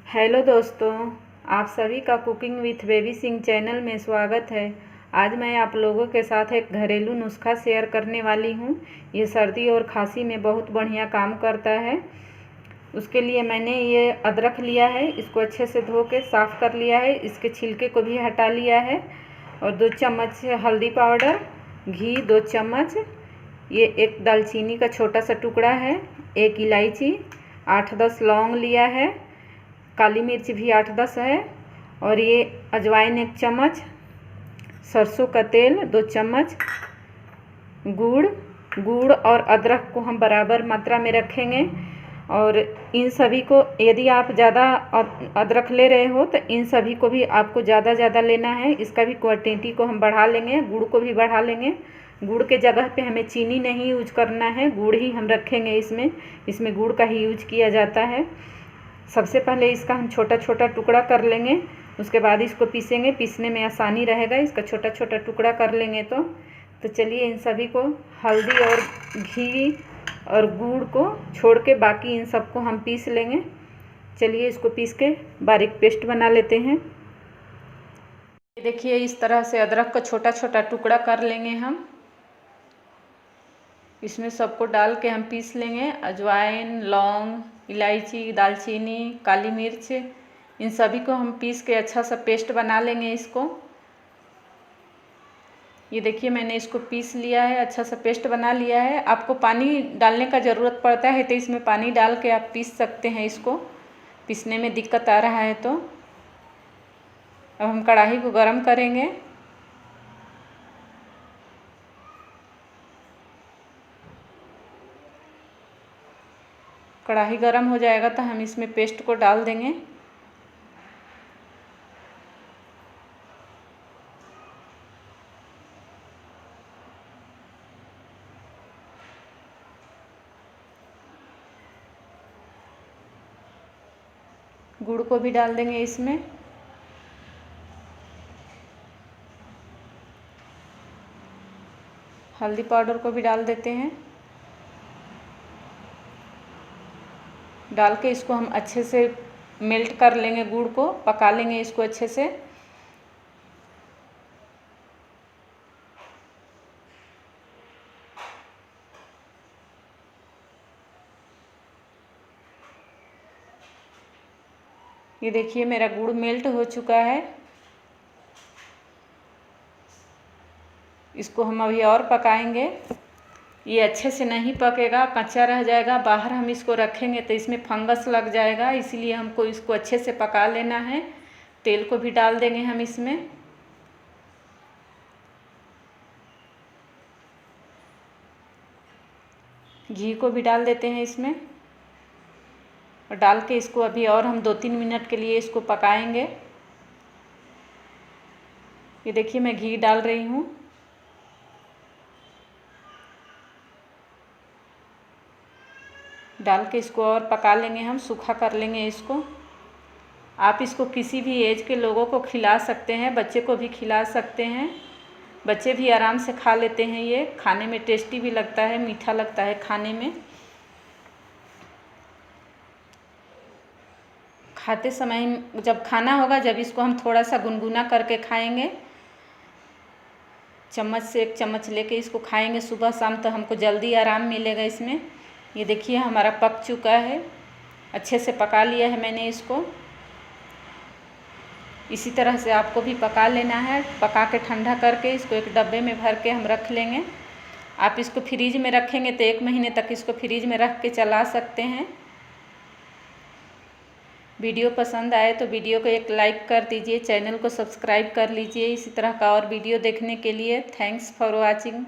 Hello दोस्तों, आप सभी का cooking with baby Singh channel में स्वागत है। आज मैं आप लोगों के साथ एक घरेलू नुस्खा शेयर करने वाली हूँ। ये सर्दी और खांसी में बहुत बढ़िया काम करता है। उसके लिए मैंने ये अदरक लिया है, इसको अच्छे से धो के साफ़ कर लिया है, इसके छिलके को भी हटा लिया है। और 2 चम्मच हल्दी पाउडर, घी 2 चम्मच, ये एक दालचीनी का छोटा सा टुकड़ा है, 1 इलायची, 8-10 लौंग लिया है, काली मिर्च भी 8-10 है, और ये अजवाइन 1 चम्मच, सरसों का तेल 2 चम्मच, गुड़ और अदरक को हम बराबर मात्रा में रखेंगे। और इन सभी को, यदि आप ज़्यादा अदरक ले रहे हो तो इन सभी को भी आपको ज़्यादा लेना है। इसका भी क्वांटिटी को हम बढ़ा लेंगे, गुड़ को भी बढ़ा लेंगे। गुड़ के जगह पे हमें चीनी नहीं यूज करना है, गुड़ ही हम रखेंगे। इसमें गुड़ का ही यूज किया जाता है। सबसे पहले इसका हम छोटा छोटा टुकड़ा कर लेंगे, उसके बाद इसको पीसेंगे। पीसने में आसानी रहेगा, इसका छोटा छोटा टुकड़ा कर लेंगे तो चलिए इन सभी को, हल्दी और घी और गुड़ को छोड़ के बाकी इन सबको हम पीस लेंगे। चलिए इसको पीस के बारीक पेस्ट बना लेते हैं। ये देखिए, इस तरह से अदरक का छोटा छोटा टुकड़ा कर लेंगे हम। इसमें सबको डाल के हम पीस लेंगे। अजवाइन, लौंग, इलायची, दालचीनी, काली मिर्च, इन सभी को हम पीस के अच्छा सा पेस्ट बना लेंगे इसको। ये देखिए, मैंने इसको पीस लिया है, अच्छा सा पेस्ट बना लिया है। आपको पानी डालने का ज़रूरत पड़ता है तो इसमें पानी डाल के आप पीस सकते हैं। इसको पीसने में दिक्कत आ रहा है तो अब हम कढ़ाई को गरम करेंगे। कढ़ाई गरम हो जाएगा तो हम इसमें पेस्ट को डाल देंगे। गुड़ को भी डाल देंगे इसमें। हल्दी पाउडर को भी डाल देते हैं। डाल के इसको हम अच्छे से मेल्ट कर लेंगे, गुड़ को पका लेंगे इसको अच्छे से। ये देखिए, मेरा गुड़ मेल्ट हो चुका है। इसको हम अभी और पकाएंगे। ये अच्छे से नहीं पकेगा, कच्चा रह जाएगा। बाहर हम इसको रखेंगे तो इसमें फंगस लग जाएगा, इसीलिए हमको इसको अच्छे से पका लेना है। तेल को भी डाल देंगे हम इसमें। घी को भी डाल देते हैं इसमें, और डाल के इसको अभी और हम 2-3 मिनट के लिए इसको पकाएंगे। ये देखिए, मैं घी डाल रही हूँ। डाल के इसको और पका लेंगे, हम सूखा कर लेंगे इसको। आप इसको किसी भी एज के लोगों को खिला सकते हैं, बच्चे को भी खिला सकते हैं। बच्चे भी आराम से खा लेते हैं। ये खाने में टेस्टी भी लगता है, मीठा लगता है खाने में। खाते समय जब खाना होगा, जब इसको हम थोड़ा सा गुनगुना करके खाएंगे। चम्मच से 1 चम्मच लेके इसको खाएंगे सुबह शाम, तो हमको जल्दी आराम मिलेगा इसमें। ये देखिए, हमारा पक चुका है, अच्छे से पका लिया है मैंने इसको। इसी तरह से आपको भी पका लेना है। पका के ठंडा करके इसको एक डब्बे में भर के हम रख लेंगे। आप इसको फ्रीज में रखेंगे तो 1 महीने तक इसको फ्रीज में रख के चला सकते हैं। वीडियो पसंद आए तो वीडियो को एक लाइक कर दीजिए, चैनल को सब्सक्राइब कर लीजिए इसी तरह का और वीडियो देखने के लिए। Thanks for watching.